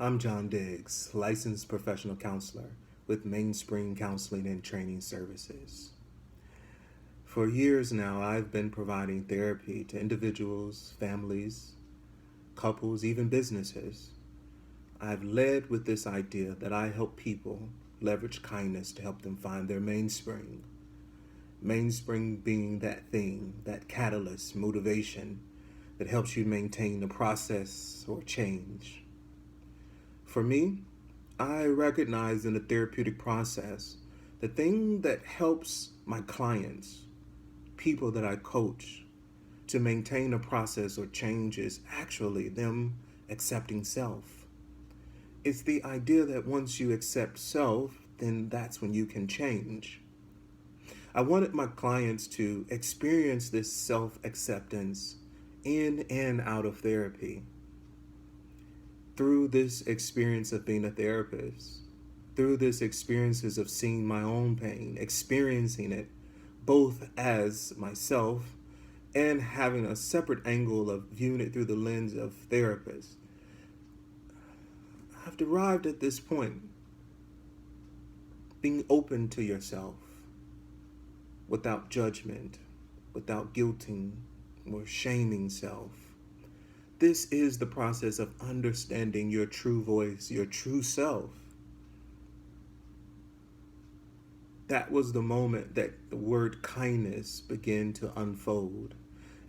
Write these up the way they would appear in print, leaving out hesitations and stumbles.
I'm John Diggs, licensed professional counselor with Mainspring Counseling and Training Services. For years now, I've been providing therapy to individuals, families, couples, even businesses. I've led with this idea that I help people leverage kindness to help them find their mainspring. Mainspring being that thing, that catalyst, motivation that helps you maintain the process or change. For me, I recognize in the therapeutic process the thing that helps my clients, people that I coach, to maintain a process or change is actually them accepting self. It's the idea that once you accept self, then that's when you can change. I wanted my clients to experience this self acceptance in and out of therapy. Through this experience of being a therapist, through this experiences of seeing my own pain, experiencing it both as myself and having a separate angle of viewing it through the lens of therapist, I've derived at this point being open to yourself without judgment, without guilting or shaming self. This is the process of understanding your true voice, your true self. That was the moment that the word kindness began to unfold.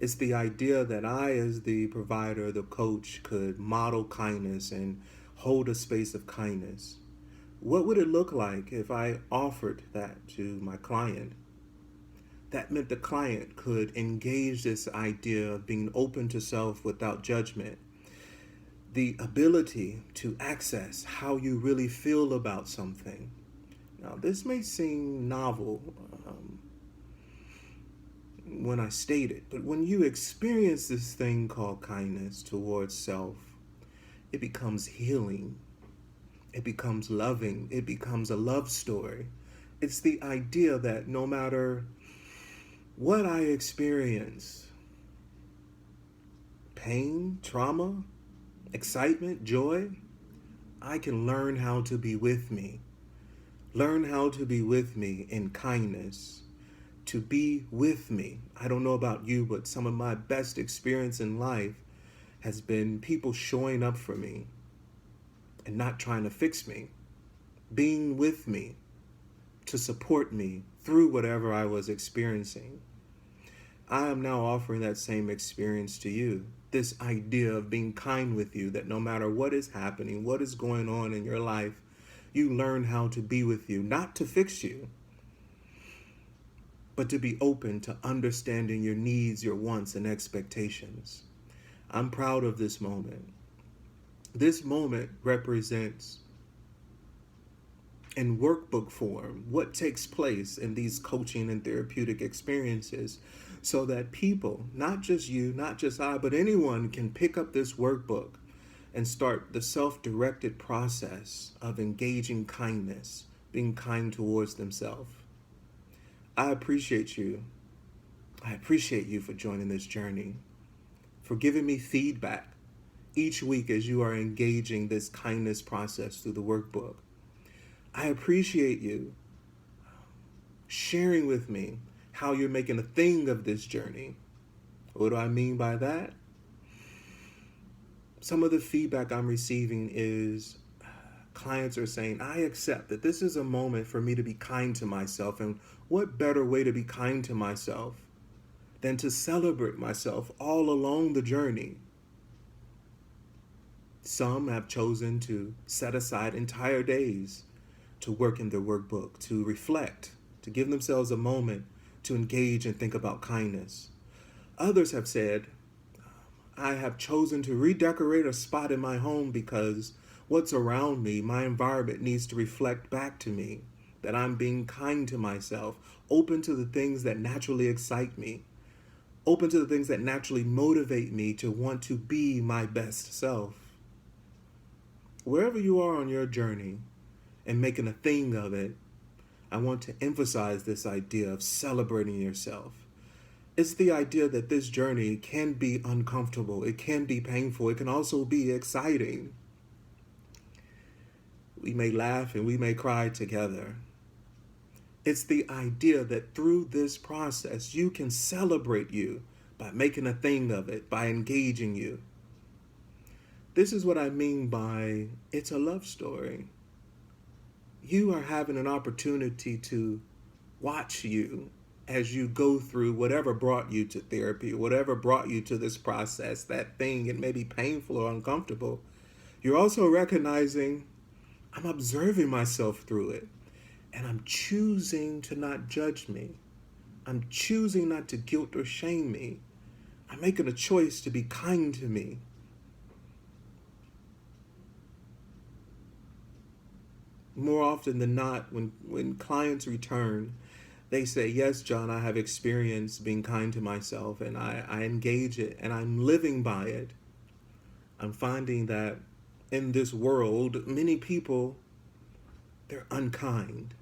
It's the idea that I, as the provider, the coach, could model kindness and hold a space of kindness. What would it look like if I offered that to my client? That meant the client could engage this idea of being open to self without judgment. The ability to access how you really feel about something. Now, this may seem novel when I state it, but when you experience this thing called kindness towards self, it becomes healing. It becomes loving. It becomes a love story. It's the idea that no matter what I experience, pain, trauma, excitement, joy, I can learn how to be with me. Learn how to be with me in kindness. To be with me. I don't know about you, but some of my best experience in life has been people showing up for me and not trying to fix me. Being with me to support me through whatever I was experiencing. I am now offering that same experience to you. This idea of being kind with you, that no matter what is happening, what is going on in your life, you learn how to be with you, not to fix you, but to be open to understanding your needs, your wants, and expectations. I'm proud of this moment. This moment represents, in workbook form, what takes place in these coaching and therapeutic experiences so that people, not just you, not just I, but anyone can pick up this workbook and start the self-directed process of engaging kindness, being kind towards themselves. I appreciate you. I appreciate you for joining this journey, for giving me feedback each week as you are engaging this kindness process through the workbook. I appreciate you sharing with me how you're making a thing of this journey. What do I mean by that? Some of the feedback I'm receiving is clients are saying, I accept that this is a moment for me to be kind to myself. And what better way to be kind to myself than to celebrate myself all along the journey? Some have chosen to set aside entire days to work in their workbook, to reflect, to give themselves a moment to engage and think about kindness. Others have said, I have chosen to redecorate a spot in my home because what's around me, my environment, needs to reflect back to me that I'm being kind to myself, open to the things that naturally excite me, open to the things that naturally motivate me to want to be my best self. Wherever you are on your journey and making a thing of it, I want to emphasize this idea of celebrating yourself. It's the idea that this journey can be uncomfortable, it can be painful, it can also be exciting. We may laugh and we may cry together. It's the idea that through this process, you can celebrate you by making a thing of it, by engaging you. This is what I mean by it's a love story. You are having an opportunity to watch you as you go through whatever brought you to therapy, whatever brought you to this process, that thing. It may be painful or uncomfortable. You're also recognizing I'm observing myself through it, and I'm choosing to not judge me. I'm choosing not to guilt or shame me. I'm making a choice to be kind to me. More often than not, when clients return, they say, yes, John, I have experienced being kind to myself, and I engage it and I'm living by it. I'm finding that in this world, many people, they're unkind.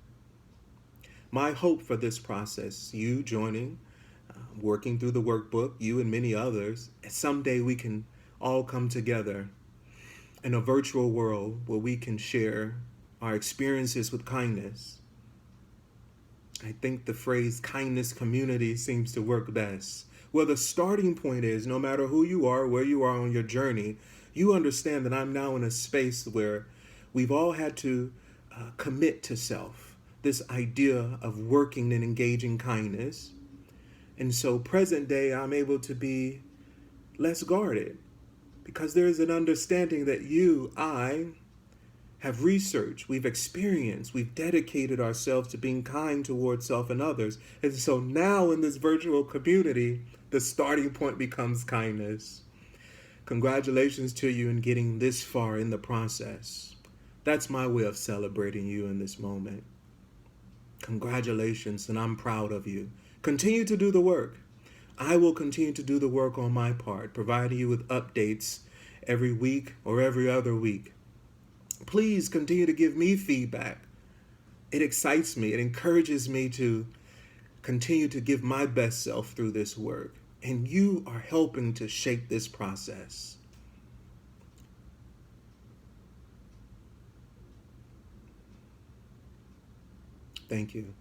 My hope for this process, you joining, working through the workbook, you and many others, someday we can all come together in a virtual world where we can share our experiences with kindness. I think the phrase kindness community seems to work best. Well, the starting point is no matter who you are, where you are on your journey, you understand that I'm now in a space where we've all had to commit to self, this idea of working and engaging kindness. And so present day, I'm able to be less guarded because there is an understanding that I have researched, we've experienced, we've dedicated ourselves to being kind towards self and others. And so now in this virtual community, the starting point becomes kindness. Congratulations to you in getting this far in the process. That's my way of celebrating you in this moment. Congratulations, and I'm proud of you. Continue to do the work. I will continue to do the work on my part, providing you with updates every week or every other week. Please continue to give me feedback. It excites me. It encourages me to continue to give my best self through this work. And you are helping to shape this process. Thank you.